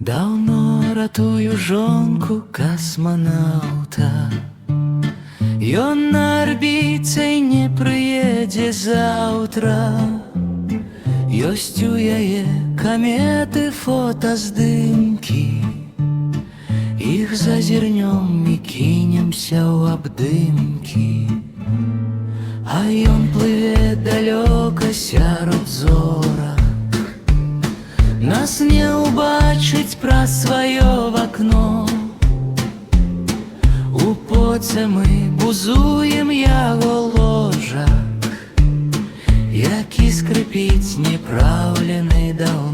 Давно ратую жонку космонавта. Ён на арбіце не прыедзе заўтра. Ёсць у яе каметы фотаздымкі. Іх зазірнём і кінемся ў абдымкі. А ён плыве далёка сярод зорак. Нас не ўбачыць праз сваё вакно. У поце мы бузуем яго ложак, які скрыпіць непраўлены даўно.